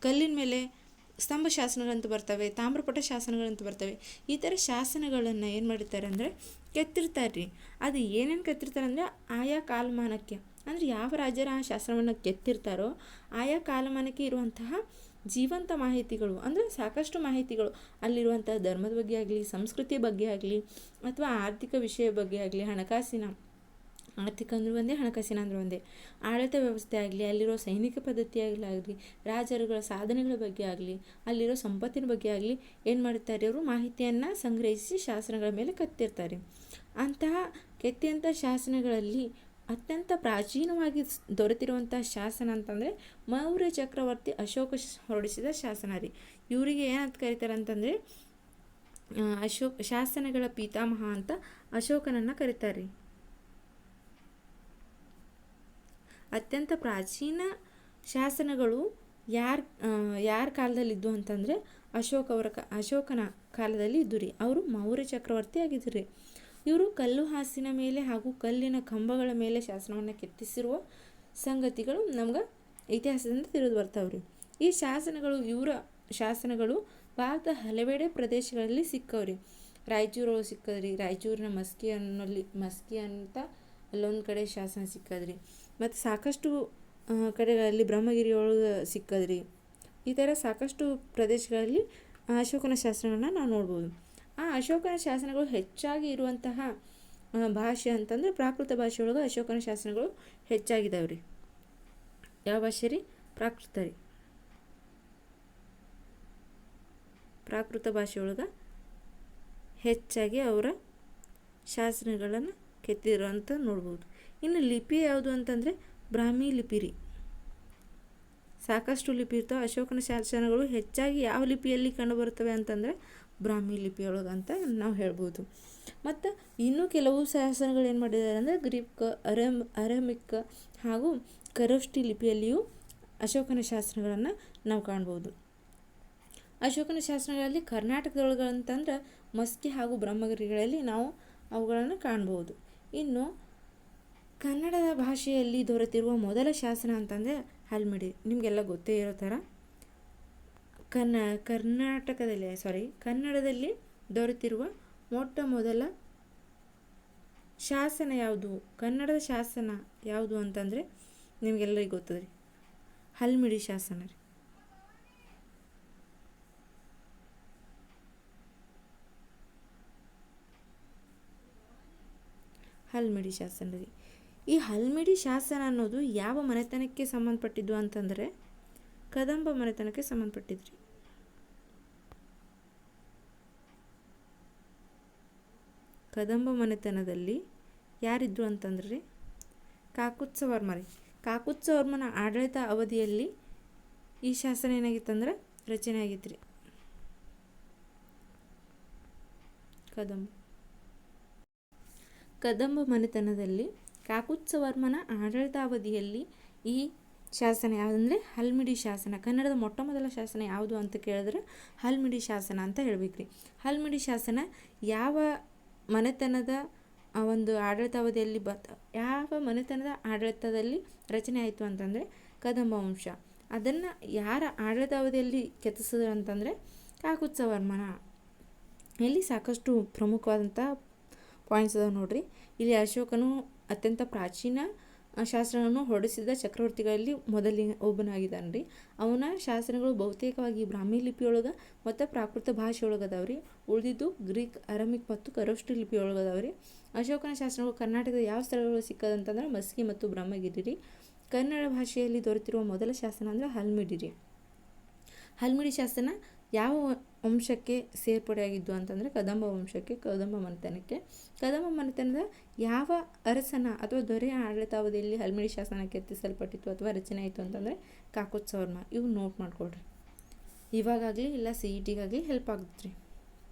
ಕಲ್ಲಿನ ಮೇಲೆ ಸ್ತಂಭ ಶಾಸನಗಳಂತ ಬರ್ತವೆ, ತಾಮ್ರಪಟ ಶಾಸನಗಳಂತ ಬರ್ತವೆ. ಈ ಥರ ಶಾಸನಗಳನ್ನು ಏನು ಮಾಡಿರ್ತಾರೆ ಅಂದರೆ ಕೆತ್ತಿರ್ತಾರೆ ರೀ. ಅದು ಏನೇನು ಕೆತ್ತಿರ್ತಾರೆ ಅಂದರೆ ಆಯಾ ಕಾಲಮಾನಕ್ಕೆ, ಅಂದರೆ ಯಾವ ರಾಜರ ಆ ಶಾಸನವನ್ನು ಕೆತ್ತಿರ್ತಾರೋ ಆಯಾ ಕಾಲಮಾನಕ್ಕೆ ಇರುವಂತಹ ಜೀವಂತ ಮಾಹಿತಿಗಳು, ಅಂದರೆ ಸಾಕಷ್ಟು ಮಾಹಿತಿಗಳು ಅಲ್ಲಿರುವಂಥ ಧರ್ಮದ ಬಗ್ಗೆ ಆಗಲಿ, ಸಂಸ್ಕೃತಿಯ ಬಗ್ಗೆ ಆಗಲಿ, ಅಥವಾ ಆರ್ಥಿಕ ವಿಷಯ ಬಗ್ಗೆ ಆಗಲಿ, ಆರ್ಥಿಕ ಅಂದ್ರೆ ಒಂದೇ, ಹಣಕಾಸಿನ ಅಂದ್ರೆ ಒಂದೇ, ಆಡಳಿತ ವ್ಯವಸ್ಥೆ ಆಗಲಿ, ಅಲ್ಲಿರೋ ಸೈನಿಕ ಪದ್ಧತಿ ಆಗಲಿ, ರಾಜರುಗಳ ಸಾಧನೆಗಳ ಬಗ್ಗೆ ಆಗಲಿ, ಅಲ್ಲಿರೋ ಸಂಪತ್ತಿನ ಬಗ್ಗೆ ಆಗಲಿ ಏನು ಮಾಡ್ತಾರೆ, ಅವರು ಮಾಹಿತಿಯನ್ನು ಸಂಗ್ರಹಿಸಿ ಶಾಸನಗಳ ಮೇಲೆ ಕೆತ್ತಿರ್ತಾರೆ. ಅಂತಹ ಕೆತ್ತಿದಂಥ ಶಾಸನಗಳಲ್ಲಿ ಅತ್ಯಂತ ಪ್ರಾಚೀನವಾಗಿ ದೊರೆತಿರುವಂಥ ಶಾಸನ ಅಂತಂದರೆ ಮೌರ್ಯ ಚಕ್ರವರ್ತಿ ಅಶೋಕ ಹೊರಡಿಸಿದ ಶಾಸನ ರೀ. ಇವರಿಗೆ ಏನಂತ ಕರೀತಾರೆ ಅಂತಂದರೆ ಶಾಸನಗಳ ಪಿತಾಮಹ ಅಂತ ಅಶೋಕನನ್ನು ಕರೀತಾರೆ ರೀ. ಅತ್ಯಂತ ಪ್ರಾಚೀನ ಶಾಸನಗಳು ಯಾರ ಕಾಲದಲ್ಲಿದ್ದು ಅಂತಂದರೆ ಅಶೋಕನ ಕಾಲದಲ್ಲಿ ಇದ್ದು ರೀ. ಅವರು ಮೌರ್ಯ ಚಕ್ರವರ್ತಿ ಆಗಿದ್ರು ರೀ. ಇವರು ಕಲ್ಲು ಹಾಸಿನ ಮೇಲೆ ಹಾಗೂ ಕಲ್ಲಿನ ಕಂಬಗಳ ಮೇಲೆ ಶಾಸನವನ್ನು ಕೆತ್ತಿಸಿರುವ ಸಂಗತಿಗಳು ನಮ್ಗೆ ಇತಿಹಾಸದಿಂದ ತಿಳಿದು ಬರ್ತಾವ್ರಿ. ಈ ಇವರ ಶಾಸನಗಳು ಭಾರತದ ಹಲವೆಡೆ ಪ್ರದೇಶಗಳಲ್ಲಿ ಸಿಕ್ಕವ್ರಿ. ರಾಯಚೂರೊಳಗೆ ಸಿಕ್ಕದ್ರಿ, ರಾಯಚೂರಿನ ಮಸ್ಕಿ ಅಂತ ಅಲ್ಲೊಂದು ಕಡೆ ಶಾಸನ ಸಿಕ್ಕದ್ರಿ, ಮತ್ತು ಸಾಕಷ್ಟು ಕಡೆಗಳಲ್ಲಿ ಬ್ರಹ್ಮಗಿರಿಯೊಳಗೆ ಸಿಕ್ಕದ್ರಿ. ಈ ಥರ ಸಾಕಷ್ಟು ಪ್ರದೇಶಗಳಲ್ಲಿ ಅಶೋಕನ ಶಾಸನಗಳನ್ನ ನಾವು ನೋಡ್ಬೋದು. ಆ ಅಶೋಕನ ಶಾಸನಗಳು ಹೆಚ್ಚಾಗಿ ಇರುವಂತಹ ಭಾಷೆ ಅಂತಂದರೆ ಪ್ರಾಕೃತ ಭಾಷೆಯೊಳಗೆ ಅಶೋಕನ ಶಾಸನಗಳು ಹೆಚ್ಚಾಗಿದ್ದಾವೆ ರೀ. ಯಾವ ಭಾಷೆ ರೀ? ಪ್ರಾಕೃತ ರೀ. ಪ್ರಾಕೃತ ಭಾಷೆಯೊಳಗೆ ಹೆಚ್ಚಾಗಿ ಅವರ ಶಾಸನಗಳನ್ನು ಕೆತ್ತಿರೋ ಅಂತ ನೋಡ್ಬೋದು. ಇನ್ನು ಲಿಪಿ ಯಾವುದು ಅಂತಂದರೆ ಬ್ರಾಹ್ಮಿ ಲಿಪಿ ರೀ. ಸಾಕಷ್ಟು ಲಿಪಿ ಇರ್ತಾವೆ. ಅಶೋಕನ ಶಾಸನಗಳು ಹೆಚ್ಚಾಗಿ ಯಾವ ಲಿಪಿಯಲ್ಲಿ ಕಂಡುಬರುತ್ತವೆ ಅಂತಂದರೆ ಬ್ರಾಹ್ಮಿ ಲಿಪಿಯೊಳಗೆ ಅಂತ ನಾವು ಹೇಳ್ಬೋದು. ಮತ್ತು ಇನ್ನೂ ಕೆಲವು ಶಾಸನಗಳು ಏನು ಮಾಡಿದ್ದಾರೆ ಅಂದರೆ ಗ್ರೀಕ್, ಅರಮಿಕ್ ಹಾಗೂ ಖರೋಷ್ಠಿ ಲಿಪಿಯಲ್ಲಿಯೂ ಅಶೋಕನ ಶಾಸನಗಳನ್ನು ನಾವು ಕಾಣ್ಬೋದು. ಅಶೋಕನ ಶಾಸನಗಳಲ್ಲಿ ಕರ್ನಾಟಕದೊಳಗಂತಂದ್ರೆ ಮಸ್ಕಿ ಹಾಗೂ ಬ್ರಹ್ಮಗಿರಿಗಳಲ್ಲಿ ನಾವು ಅವುಗಳನ್ನು ಕಾಣ್ಬೋದು. ಇನ್ನು ಕನ್ನಡದ ಭಾಷೆಯಲ್ಲಿ ದೊರೆತಿರುವ ಮೊದಲ ಶಾಸನ ಅಂತಂದರೆ ಹಲ್ಮಿಡಿ. ನಿಮಗೆಲ್ಲ ಗೊತ್ತೇ ಇರೋ ಥರ ಕನ್ನಡದಲ್ಲಿ ದೊರೆತಿರುವ ಮೊಟ್ಟ ಮೊದಲ ಶಾಸನ ಯಾವುದು, ಕನ್ನಡದ ಶಾಸನ ಯಾವುದು ಅಂತಂದರೆ ನಿಮಗೆಲ್ಲರಿಗೂ ಗೊತ್ತದ ರೀ, ಹಲ್ಮಿಡಿ ಶಾಸನ ರೀ. ಹಲ್ಮಿಡಿ ಶಾಸನ ರೀ. ಈ ಹಲ್ಮಿಡಿ ಶಾಸನ ಅನ್ನೋದು ಯಾವ ಮನೆತನಕ್ಕೆ ಸಂಬಂಧಪಟ್ಟಿದ್ದು ಅಂತಂದರೆ ಕದಂಬ ಮನೆತನಕ್ಕೆ ಸಂಬಂಧಪಟ್ಟಿದ್ರಿ. ಕದಂಬ ಮನೆತನದಲ್ಲಿ ಯಾರಿದ್ರು ಅಂತಂದ್ರೆ ಕಾಕುತ್ಸವರ್ಮ ರೀ. ಕಾಕುತ್ಸವರ್ಮನ ಆಡಳಿತ ಅವಧಿಯಲ್ಲಿ ಈ ಶಾಸನ ಏನಾಗಿತ್ತಂದ್ರೆ ರಚನೆ ಆಗಿತ್ತು ರೀ. ಕದಂಬ ಮನೆತನದಲ್ಲಿ ಕಾಕುತ್ಸವರ್ಮನ ಆಡಳಿತಾವಧಿಯಲ್ಲಿ ಈ ಶಾಸನ ಯಾವುದಂದರೆ ಹಲ್ಮಿಡಿ ಶಾಸನ. ಕನ್ನಡದ ಮೊಟ್ಟ ಮೊದಲ ಶಾಸನ ಯಾವುದು ಅಂತ ಕೇಳಿದ್ರೆ ಹಲ್ಮಿಡಿ ಶಾಸನ ಅಂತ ಹೇಳ್ಬೇಕ್ರಿ. ಹಲ್ಮಿಡಿ ಶಾಸನ ಯಾವ ಮನೆತನದ ಒಂದು ಆಡಳಿತಾವಧಿಯಲ್ಲಿ ಯಾವ ಮನೆತನದ ಆಡಳಿತದಲ್ಲಿ ರಚನೆ ಆಯಿತು ಅಂತಂದರೆ ಕದಂಬ ವಂಶ. ಅದನ್ನು ಯಾರ ಆಡಳಿತಾವಧಿಯಲ್ಲಿ ಕೆತ್ತಿಸಿದ್ರು ಅಂತಂದರೆ ಕಾಕುತ್ಸವರ್ಮನ. ಇಲ್ಲಿ ಸಾಕಷ್ಟು ಪ್ರಮುಖವಾದಂಥ ಪಾಯಿಂಟ್ಸ್ ಅದಾವೆ ನೋಡ್ರಿ. ಇಲ್ಲಿ ಅಶೋಕನು ಅತ್ಯಂತ ಪ್ರಾಚೀನ ಶಾಸನಗಳನ್ನು ಹೊರಡಿಸಿದ ಚಕ್ರವರ್ತಿಗಳಲ್ಲಿ ಒಬ್ಬನಾಗಿದ್ದಾನೆ ರೀ. ಅವನ ಶಾಸನಗಳು ಬಹುತೇಕವಾಗಿ ಬ್ರಾಹ್ಮಿ ಲಿಪಿಯೊಳಗೆ ಮತ್ತು ಪ್ರಾಕೃತ ಭಾಷೆಯೊಳಗೆ ಅದಾವೆ. ಉಳಿದಿದ್ದು ಗ್ರೀಕ್, ಅರಮಿಕ್ ಮತ್ತು ಖರೋಷ್ಠಿ ಲಿಪಿಯೊಳಗೆ ಅದಾವೆ. ಅಶೋಕನ ಶಾಸನಗಳು ಕರ್ನಾಟಕದ ಯಾವ ಸ್ಥಳಗಳು ಸಿಕ್ಕದಂತಂದ್ರೆ ಮಸ್ಕಿ ಮತ್ತು ಬ್ರಹ್ಮಗಿರಿ ರೀ. ಕನ್ನಡ ಭಾಷೆಯಲ್ಲಿ ದೊರೆತಿರುವ ಮೊದಲ ಶಾಸನ ಅಂದರೆ ಹಲ್ಮಿಡಿ ರೀ. ಹಲ್ಮಿಡಿ ಶಾಸನ ಯಾವ ವಂಶಕ್ಕೆ ಸೇರ್ಪಡೆಯಾಗಿದ್ದು ಅಂತಂದರೆ ಕದಂಬ ವಂಶಕ್ಕೆ, ಕದಂಬ ಮನೆತನಕ್ಕೆ. ಕದಂಬ ಮನೆತನದ ಯಾವ ಅರಸನ ಅಥವಾ ದೊರೆಯ ಆಡಳಿತಾವಧಿಯಲ್ಲಿ ಹಲ್ಮಿಡಿ ಶಾಸನ ಕೆತ್ತಿಸಲ್ಪಟ್ಟಿತ್ತು ಅಥವಾ ರಚನೆ ಆಯಿತು ಅಂತಂದರೆ ಕಾಕೋತ್ಸವರ್ಮ. ಇವು ನೋಟ್ ಮಾಡ್ಕೊಳ್ರಿ, ಇವಾಗಲಿ ಇಲ್ಲ CETಗಾಗಲಿ ಹೆಲ್ಪ್ ಆಗುತ್ತೆ ರೀ.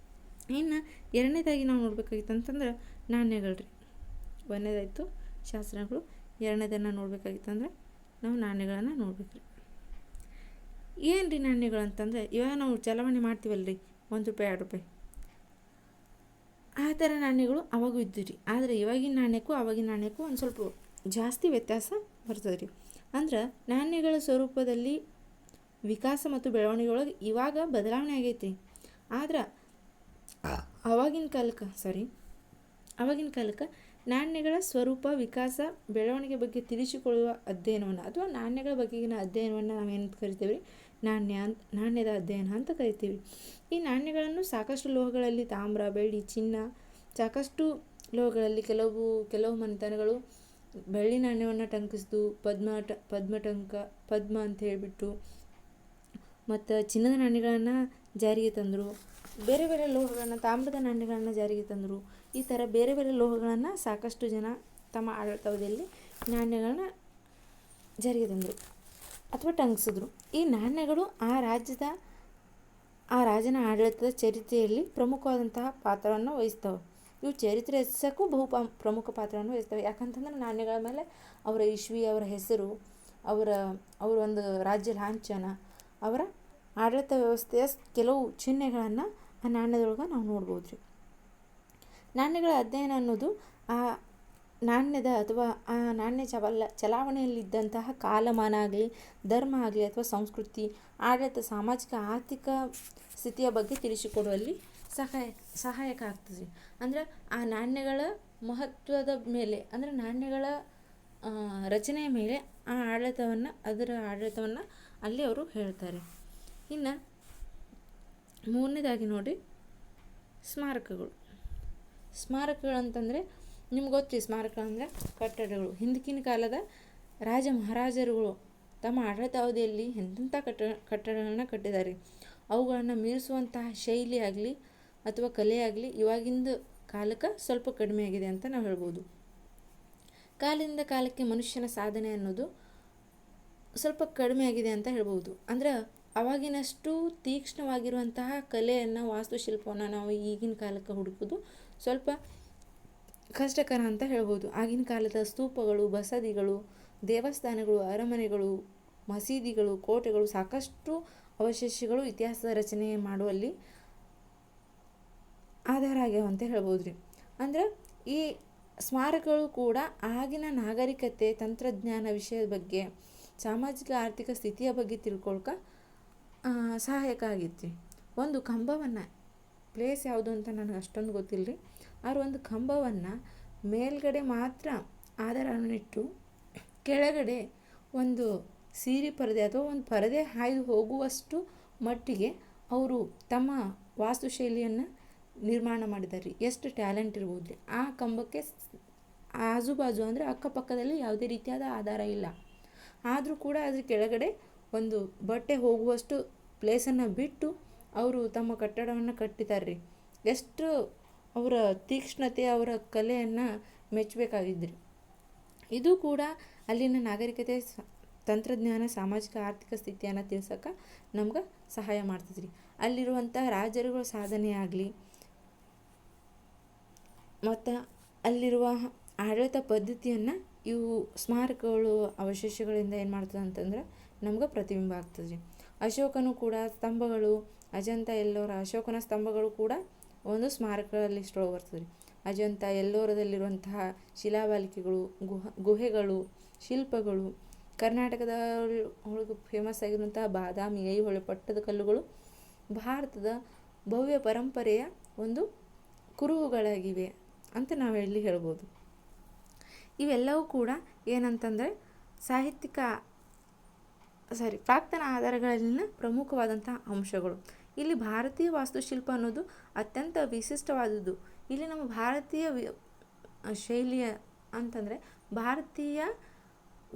ಇನ್ನು ಎರಡನೇದಾಗಿ ನಾವು ನೋಡ್ಬೇಕಾಗಿತ್ತು ಅಂತಂದ್ರೆ ನಾಣ್ಯಗಳು ರೀ. ಒಂದನೇದಾಯಿತು ಶಾಸನಗಳು, ಎರಡನೇದನ್ನು ನೋಡ್ಬೇಕಾಗಿತ್ತು ಅಂದರೆ ನಾವು ನಾಣ್ಯಗಳನ್ನು ನೋಡ್ಬೇಕು ರೀ. ಏನು ರೀ ನಾಣ್ಯಗಳು ಅಂತಂದರೆ ಇವಾಗ ನಾವು ಚಲಾವಣೆ ಮಾಡ್ತೀವಲ್ಲ ರೀ, 1 ರೂಪಾಯಿ 2 ರೂಪಾಯಿ ಆ ಥರ ನಾಣ್ಯಗಳು ಅವಾಗೂ ಇದ್ದು ರೀ. ಆದರೆ ಇವಾಗಿನ ನಾಣ್ಯಕ್ಕೂ ಆವಾಗಿನ ನಾಣ್ಯಕ್ಕೂ ಒಂದು ಸ್ವಲ್ಪ ಜಾಸ್ತಿ ವ್ಯತ್ಯಾಸ ಬರ್ತದೆ ರೀ. ಅಂದ್ರೆ ನಾಣ್ಯಗಳ ಸ್ವರೂಪದಲ್ಲಿ ವಿಕಾಸ ಮತ್ತು ಬೆಳವಣಿಗೆ ಒಳಗೆ ಇವಾಗ ಬದಲಾವಣೆ ಆಗೈತಿ. ಆದ್ರೆ ಆವಾಗಿನ ಕಾಲಕ್ಕೆ ನಾಣ್ಯಗಳ ಸ್ವರೂಪ, ವಿಕಾಸ, ಬೆಳವಣಿಗೆ ಬಗ್ಗೆ ತಿಳಿಸಿಕೊಳ್ಳುವ ಅಧ್ಯಯನವನ್ನು ಅಥವಾ ನಾಣ್ಯಗಳ ಬಗೆಗಿನ ಅಧ್ಯಯನವನ್ನು ನಾವೇನು ಕರಿತೀವಿ, ನಾಣ್ಯದ ಅಧ್ಯಯನ ಅಂತ ಕರಿತೀವಿ. ಈ ನಾಣ್ಯಗಳನ್ನು ಸಾಕಷ್ಟು ಲೋಹಗಳಲ್ಲಿ, ತಾಮ್ರ, ಬೆಳ್ಳಿ, ಚಿನ್ನ, ಸಾಕಷ್ಟು ಲೋಹಗಳಲ್ಲಿ ಕೆಲವು ಮನೆತನಗಳು ಬೆಳ್ಳಿ ನಾಣ್ಯವನ್ನು ಟಂಕಿಸಿದ್ದು ಪದ್ಮ ಅಂತ ಹೇಳಿಬಿಟ್ಟು, ಮತ್ತು ಚಿನ್ನದ ನಾಣ್ಯಗಳನ್ನು ಜಾರಿಗೆ ತಂದರು. ಬೇರೆ ಬೇರೆ ಲೋಹಗಳನ್ನು, ತಾಮ್ರದ ನಾಣ್ಯಗಳನ್ನು ಜಾರಿಗೆ ತಂದರು. ಈ ಥರ ಬೇರೆ ಬೇರೆ ಲೋಹಗಳನ್ನು ಸಾಕಷ್ಟು ಜನ ತಮ್ಮ ಆಡಳಿತಾವಧಿಯಲ್ಲಿ ನಾಣ್ಯಗಳನ್ನ ಜಾರಿಗೆ ತಂದರು ಅಥವಾ ಟಂಕಿಸಿದ್ರು. ಈ ನಾಣ್ಯಗಳು ಆ ರಾಜನ ಆಡಳಿತದ ಚರಿತ್ರೆಯಲ್ಲಿ ಪ್ರಮುಖವಾದಂತಹ ಪಾತ್ರವನ್ನು ವಹಿಸ್ತವೆ. ಇವು ಚರಿತ್ರೆ ಹೆಚ್ಚಿಸೋಕ್ಕೂ ಪ್ರಮುಖ ಪಾತ್ರವನ್ನು ವಹಿಸ್ತವೆ. ಯಾಕಂತಂದ್ರೆ ನಾಣ್ಯಗಳ ಮೇಲೆ ಅವರ ಇಶ್ವಿ, ಅವರ ಹೆಸರು, ಅವರ ಒಂದು ರಾಜ್ಯ ಲಾಂಛನ, ಅವರ ಆಡಳಿತ ವ್ಯವಸ್ಥೆಯ ಕೆಲವು ಚಿಹ್ನೆಗಳನ್ನು ಆ ನಾಣ್ಯದೊಳಗೆ ನಾವು ನೋಡ್ಬೋದು ರೀ. ನಾಣ್ಯಗಳ ಅಧ್ಯಯನ ಅನ್ನೋದು ಆ ನಾಣ್ಯದ ಅಥವಾ ಆ ನಾಣ್ಯ ಚಲಾವಣೆಯಲ್ಲಿದ್ದಂತಹ ಕಾಲಮಾನ ಆಗಲಿ, ಧರ್ಮ ಆಗಲಿ ಅಥವಾ ಸಂಸ್ಕೃತಿ, ಆಡಳಿತ, ಸಾಮಾಜಿಕ, ಆರ್ಥಿಕ ಸ್ಥಿತಿಯ ಬಗ್ಗೆ ತಿಳಿಸಿಕೊಡುವಲ್ಲಿ ಸಹಾಯಕ ಆಗ್ತದೆ. ಅಂದರೆ ಆ ನಾಣ್ಯಗಳ ಮಹತ್ವದ ಮೇಲೆ, ಅಂದರೆ ನಾಣ್ಯಗಳ ರಚನೆಯ ಮೇಲೆ ಅದರ ಆಡಳಿತವನ್ನು ಅಲ್ಲಿ ಅವರು ಹೇಳ್ತಾರೆ. ಇನ್ನು ಮೂರನೇದಾಗಿ ನೋಡಿ ಸ್ಮಾರಕಗಳು ಅಂತಂದರೆ ನಿಮ್ಗೆ ಗೊತ್ತಿ, ಸ್ಮಾರಕಗಳಂದರೆ ಕಟ್ಟಡಗಳು. ಹಿಂದಿನ ಕಾಲದ ರಾಜ ಮಹಾರಾಜರುಗಳು ತಮ್ಮ ಆಡಳಿತಾವಧಿಯಲ್ಲಿ ಎಂತೆಂಥ ಕಟ್ಟಡಗಳನ್ನ ಕಟ್ಟಿದ್ದಾರೆ. ಅವುಗಳನ್ನು ಮೀರಿಸುವಂತಹ ಶೈಲಿ ಆಗಲಿ ಅಥವಾ ಕಲೆ ಆಗಲಿ ಇವಾಗಿಂದ ಕಾಲಕ್ಕೆ ಸ್ವಲ್ಪ ಕಡಿಮೆ ಆಗಿದೆ ಅಂತ ನಾವು ಹೇಳ್ಬೋದು. ಕಾಲದಿಂದ ಕಾಲಕ್ಕೆ ಮನುಷ್ಯನ ಸಾಧನೆ ಅನ್ನೋದು ಸ್ವಲ್ಪ ಕಡಿಮೆ ಆಗಿದೆ ಅಂತ ಹೇಳ್ಬೋದು. ಅಂದ್ರೆ ಅವಾಗಿನಷ್ಟು ತೀಕ್ಷ್ಣವಾಗಿರುವಂತಹ ಕಲೆಯನ್ನು, ವಾಸ್ತುಶಿಲ್ಪವನ್ನು ನಾವು ಈಗಿನ ಕಾಲಕ್ಕೆ ಹುಡುಕೋದು ಸ್ವಲ್ಪ ಕಷ್ಟಕರ ಅಂತ ಹೇಳ್ಬೋದು. ಆಗಿನ ಕಾಲದ ಸ್ತೂಪಗಳು, ಬಸದಿಗಳು, ದೇವಸ್ಥಾನಗಳು, ಅರಮನೆಗಳು, ಮಸೀದಿಗಳು, ಕೋಟೆಗಳು, ಸಾಕಷ್ಟು ಅವಶೇಷಗಳು ಇತಿಹಾಸದ ರಚನೆ ಮಾಡುವಲ್ಲಿ ಆಧಾರ ಆಗ್ಯಾವ ಅಂತ ಹೇಳ್ಬೋದು ರೀ. ಅಂದ್ರೆ ಈ ಸ್ಮಾರಕಗಳು ಕೂಡ ಆಗಿನ ನಾಗರಿಕತೆ, ತಂತ್ರಜ್ಞಾನ ವಿಷಯದ ಬಗ್ಗೆ, ಸಾಮಾಜಿಕ ಆರ್ಥಿಕ ಸ್ಥಿತಿಯ ಬಗ್ಗೆ ತಿಳ್ಕೊಳ್ಕ ಸಹಾಯಕ ಆಗಿತ್ತು. ಒಂದು ಕಂಬವನ್ನು, ಪ್ಲೇಸ್ ಯಾವುದು ಅಂತ ನನಗೆ ಅಷ್ಟೊಂದು ಗೊತ್ತಿಲ್ಲ ರೀ, ಆದ್ರೆ ಒಂದು ಕಂಬವನ್ನು ಮೇಲ್ಗಡೆ ಮಾತ್ರ ಆಧಾರವನ್ನಿಟ್ಟು ಕೆಳಗಡೆ ಒಂದು ಸೀರೆ ಪರದೆ ಅಥವಾ ಒಂದು ಪರದೆ ಹಾಯ್ದು ಹೋಗುವಷ್ಟು ಮಟ್ಟಿಗೆ ಅವರು ತಮ್ಮ ವಾಸ್ತುಶೈಲಿಯನ್ನು ನಿರ್ಮಾಣ ಮಾಡಿದ್ದಾರೆ. ಎಷ್ಟು ಟ್ಯಾಲೆಂಟ್ ಇರ್ಬೋದು ರೀ. ಆ ಕಂಬಕ್ಕೆ ಆಜುಬಾಜು ಅಂದರೆ ಅಕ್ಕಪಕ್ಕದಲ್ಲಿ ಯಾವುದೇ ರೀತಿಯಾದ ಆಧಾರ ಇಲ್ಲ, ಆದರೂ ಕೂಡ ಅದ್ರ ಕೆಳಗಡೆ ಒಂದು ಬಟ್ಟೆ ಹೋಗುವಷ್ಟು ಪ್ಲೇಸನ್ನು ಬಿಟ್ಟು ಅವರು ತಮ್ಮ ಕಟ್ಟಡವನ್ನು ಕಟ್ಟಿದ್ದಾರೆ ರೀ. ಎಷ್ಟು ಅವರ ತೀಕ್ಷ್ಣತೆ, ಅವರ ಕಲೆಯನ್ನು ಮೆಚ್ಚಬೇಕಾಗಿದ್ರಿ. ಇದು ಕೂಡ ಅಲ್ಲಿನ ನಾಗರಿಕತೆ, ತಂತ್ರಜ್ಞಾನ, ಸಾಮಾಜಿಕ ಆರ್ಥಿಕ ಸ್ಥಿತಿಯನ್ನು ತಿಳಿಸೋಕೆ ನಮ್ಗೆ ಸಹಾಯ ಮಾಡ್ತದ್ರಿ. ಅಲ್ಲಿರುವಂಥ ರಾಜರುಗಳ ಸಾಧನೆ ಆಗಲಿ ಮತ್ತು ಅಲ್ಲಿರುವ ಆಡಳಿತ ಪದ್ಧತಿಯನ್ನು ಇವು ಸ್ಮಾರಕಗಳು, ಅವಶೇಷಗಳಿಂದ ಏನು ಮಾಡ್ತದೆ ಅಂತಂದ್ರೆ ನಮ್ಗೆ ಪ್ರತಿಬಿಂಬ ಆಗ್ತದೆ ರೀ. ಅಶೋಕನು ಕೂಡ ಸ್ತಂಭಗಳು, ಅಜಂತ ಎಲ್ಲೋರ ಅಶೋಕನ ಸ್ತಂಭಗಳು ಕೂಡ ಒಂದು ಸ್ಮಾರಕ ಲಿಸ್ಟ್ ಒಳಗೆ ಬರ್ತದೆ ರೀ. ಅಜಂತ ಎಲ್ಲೋರದಲ್ಲಿರುವಂತಹ ಶಿಲಾಬಾಲಿಕೆಗಳು, ಗುಹೆಗಳು, ಶಿಲ್ಪಗಳು, ಕರ್ನಾಟಕದ ಒಳಗೆ ಫೇಮಸ್ ಆಗಿರುವಂತಹ ಬಾದಾಮಿ, ಐಹೊಳೆ, ಪಟ್ಟದ ಕಲ್ಲುಗಳು ಭಾರತದ ಭವ್ಯ ಪರಂಪರೆಯ ಒಂದು ಕುರುಹುಗಳಾಗಿವೆ ಅಂತ ನಾವು ಇಲ್ಲಿ ಹೇಳ್ಬೋದು. ಇವೆಲ್ಲವೂ ಕೂಡ ಏನಂತಂದರೆ ಪ್ರಾಕ್ತನ ಆಧಾರಗಳಲ್ಲಿನ ಪ್ರಮುಖವಾದಂಥ ಅಂಶಗಳು. ಇಲ್ಲಿ ಭಾರತೀಯ ವಾಸ್ತುಶಿಲ್ಪ ಅನ್ನೋದು ಅತ್ಯಂತ ವಿಶಿಷ್ಟವಾದದ್ದು. ಇಲ್ಲಿ ನಮ್ಮ ಭಾರತೀಯ ಶೈಲಿಯ ಅಂತಂದರೆ ಭಾರತೀಯ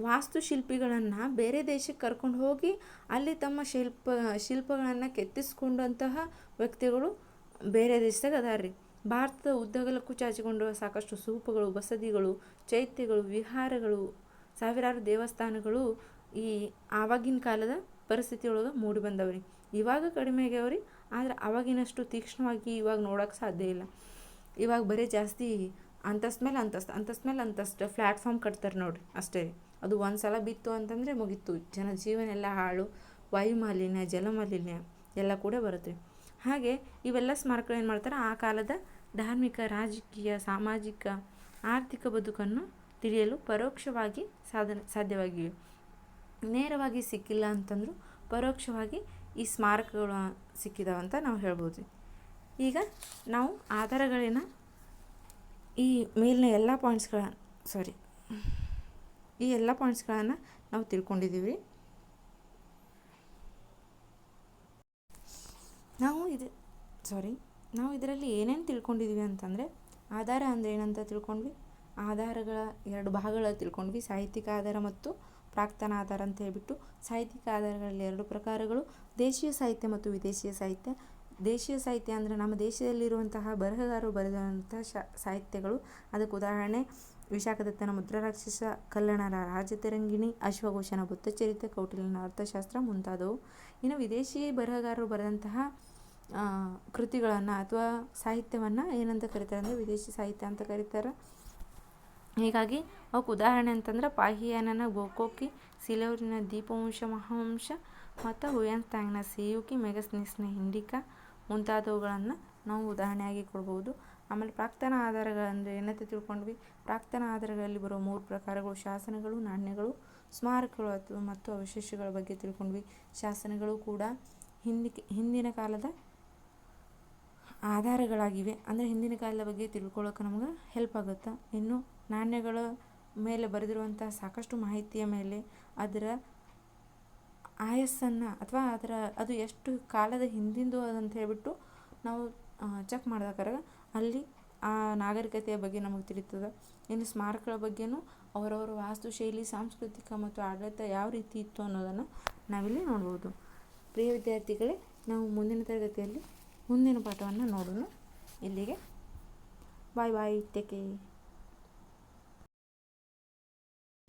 ವಾಸ್ತುಶಿಲ್ಪಿಗಳನ್ನು ಬೇರೆ ದೇಶಕ್ಕೆ ಕರ್ಕೊಂಡು ಹೋಗಿ ಅಲ್ಲಿ ತಮ್ಮ ಶಿಲ್ಪಗಳನ್ನು ಕೆತ್ತಿಸ್ಕೊಂಡಂತಹ ವ್ಯಕ್ತಿಗಳು ಬೇರೆ ದೇಶದಾಗ ಅದಾರ್ರಿ. ಭಾರತದ ಉದ್ದಗಲಕ್ಕೂ ಚಾಚಿಕೊಂಡು ಸಾಕಷ್ಟು ಸ್ತೂಪಗಳು, ಬಸದಿಗಳು, ಚೈತ್ಯಗಳು, ವಿಹಾರಗಳು, ಸಾವಿರಾರು ದೇವಸ್ಥಾನಗಳು ಈ ಆವಾಗಿನ ಕಾಲದ ಪರಿಸ್ಥಿತಿಯೊಳಗೆ ಮೂಡಿ ಬಂದವ್ರಿ. ಇವಾಗ ಕಡಿಮೆ ಆಗ್ಯಾವ್ರಿ, ಆದರೆ ಆವಾಗಿನಷ್ಟು ತೀಕ್ಷ್ಣವಾಗಿ ಇವಾಗ ನೋಡೋಕೆ ಸಾಧ್ಯ ಇಲ್ಲ. ಇವಾಗ ಬರೀ ಜಾಸ್ತಿ ಅಂತಸ್ತು ಮೇಲೆ ಅಂತಸ್ತು ಪ್ಲ್ಯಾಟ್ಫಾರ್ಮ್ ಕಟ್ತಾರೆ ನೋಡಿರಿ, ಅಷ್ಟೇ ರೀ. ಅದು ಒಂದು ಸಲ ಬಿತ್ತು ಅಂತಂದರೆ ಮುಗೀತು, ಜನಜೀವನ ಎಲ್ಲ ಹಾಳು, ವಾಯುಮಾಲಿನ್ಯ, ಜಲಮಾಲಿನ್ಯ ಎಲ್ಲ ಕೂಡ ಬರುತ್ತೆ. ಹಾಗೆ ಇವೆಲ್ಲ ಸ್ಮಾರಕಗಳು ಏನು ಮಾಡ್ತಾರೆ, ಆ ಕಾಲದ ಧಾರ್ಮಿಕ, ರಾಜಕೀಯ, ಸಾಮಾಜಿಕ, ಆರ್ಥಿಕ ಬದುಕನ್ನು ತಿಳಿಯಲು ಪರೋಕ್ಷವಾಗಿ ಸಾಧ್ಯವಾಗಿವೆ. ನೇರವಾಗಿ ಸಿಕ್ಕಿಲ್ಲ ಅಂತಂದರೂ ಪರೋಕ್ಷವಾಗಿ ಈ ಸ್ಮಾರಕಗಳು ಸಿಕ್ಕಿದಾವಂತ ನಾವು ಹೇಳ್ಬೋದು. ಈಗ ನಾವು ಆಧಾರಗಳಿನ ಈ ಮೇಲಿನ ಎಲ್ಲ ಪಾಯಿಂಟ್ಸ್ಗಳನ್ನು ನಾವು ತಿಳ್ಕೊಂಡಿದ್ದೀವಿ. ನಾವು ಇದರಲ್ಲಿ ಏನೇನು ತಿಳ್ಕೊಂಡಿದ್ದೀವಿ ಅಂತಂದರೆ, ಆಧಾರ ಅಂದರೆ ಏನಂತ ತಿಳ್ಕೊಂಡ್ವಿ, ಆಧಾರಗಳ 2 ಭಾಗಗಳ ತಿಳ್ಕೊಂಡ್ವಿ, ಸಾಹಿತ್ಯಿಕ ಆಧಾರ ಮತ್ತು ಪ್ರಾಕ್ತನ ಆಧಾರ ಅಂತ ಹೇಳ್ಬಿಟ್ಟು. ಸಾಹಿತ್ಯಿಕ ಆಧಾರಗಳಲ್ಲಿ 2 ಪ್ರಕಾರಗಳು, ದೇಶೀಯ ಸಾಹಿತ್ಯ ಮತ್ತು ವಿದೇಶೀಯ ಸಾಹಿತ್ಯ. ದೇಶೀಯ ಸಾಹಿತ್ಯ ಅಂದರೆ ನಮ್ಮ ದೇಶದಲ್ಲಿರುವಂತಹ ಬರಹಗಾರರು ಬರೆದಂಥ ಸಾಹಿತ್ಯಗಳು. ಅದಕ್ಕೆ ಉದಾಹರಣೆ ವಿಶಾಖದತ್ತನ ಮುದ್ರಾರಾಕ್ಷಸ, ಕಲ್ಲಣರ ರಾಜತರಂಗಿಣಿ, ಅಶ್ವಘೋಷನ ಬುದ್ಧಚರಿತೆ, ಕೌಟಿಲ್ಯನ ಅರ್ಥಶಾಸ್ತ್ರ ಮುಂತಾದವು. ಇನ್ನು ವಿದೇಶಿ ಬರಹಗಾರರು ಬರೆದಂತಹ ಕೃತಿಗಳನ್ನು ಅಥವಾ ಸಾಹಿತ್ಯವನ್ನು ಏನಂತ ಕರೀತಾರೆ ಅಂದರೆ ವಿದೇಶಿ ಸಾಹಿತ್ಯ ಅಂತ ಕರೀತಾರೆ. ಹೀಗಾಗಿ ಅವಕ್ಕೆ ಉದಾಹರಣೆ ಅಂತಂದ್ರೆ ಪಾಹಿಯಾನನ ಗೋಕೋಕಿ, ಸಿಲೌರಿನ ದೀಪವಂಶ ಮಹಾವಂಶ ಮತ್ತು ಹುಯೆನ್ಸಾಂಗ್ನ ಸೇಯುಕಿ ಮೆಗಸ್ನೀಸ್ನ ಇಂಡಿಕಾ ಮುಂತಾದವುಗಳನ್ನು ನಾವು ಉದಾಹರಣೆಯಾಗಿ ಕೊಡ್ಬೋದು. ಆಮೇಲೆ ಪ್ರಾಕ್ತನ ಆಧಾರಗಳಂದರೆ ಏನಂತ ತಿಳ್ಕೊಂಡ್ವಿ, ಪ್ರಾಕ್ತನ ಆಧಾರಗಳಲ್ಲಿ ಬರೋ 3 ಪ್ರಕಾರಗಳು: ಶಾಸನಗಳು, ನಾಣ್ಯಗಳು, ಸ್ಮಾರಕಗಳು ಮತ್ತು ಅವಶೇಷಗಳ ಬಗ್ಗೆ ತಿಳ್ಕೊಂಡ್ವಿ. ಶಾಸನಗಳು ಕೂಡ ಹಿಂದಿನ ಕಾಲದ ಆಧಾರಗಳಾಗಿವೆ, ಅಂದರೆ ಹಿಂದಿನ ಕಾಲದ ಬಗ್ಗೆ ತಿಳ್ಕೊಳ್ಳೋಕೆ ನಮ್ಗೆ ಹೆಲ್ಪ್ ಆಗುತ್ತೆ. ಇನ್ನು ನಾಣ್ಯಗಳ ಮೇಲೆ ಬರೆದಿರುವಂಥ ಸಾಕಷ್ಟು ಮಾಹಿತಿಯ ಮೇಲೆ ಅದರ ಆಯಸ್ಸನ್ನು ಅಥವಾ ಅದು ಎಷ್ಟು ಕಾಲದ ಹಿಂದಿಂದು ಅದಂತ ಹೇಳ್ಬಿಟ್ಟು ನಾವು ಚೆಕ್ ಮಾಡಿದಾಗ ಅಲ್ಲಿ ಆ ನಾಗರಿಕತೆಯ ಬಗ್ಗೆ ನಮಗೆ ತಿಳಿತದೆ. ಇನ್ನು ಸ್ಮಾರಕಗಳ ಬಗ್ಗೆನೂ ಅವರವರ ವಾಸ್ತುಶೈಲಿ, ಸಾಂಸ್ಕೃತಿಕ ಮತ್ತು ಆಡಳಿತ ಯಾವ ರೀತಿ ಇತ್ತು ಅನ್ನೋದನ್ನು ನಾವಿಲ್ಲಿ ನೋಡ್ಬೋದು. ಪ್ರಿಯ ವಿದ್ಯಾರ್ಥಿಗಳೇ, ನಾವು ಮುಂದಿನ ತರಗತಿಯಲ್ಲಿ ಮುಂದಿನ ಪಾಠವನ್ನು ನೋಡೋಣ. ಇಲ್ಲಿಗೆ ಬಾಯ್, ಟೇಕ್ ಕೇರ್.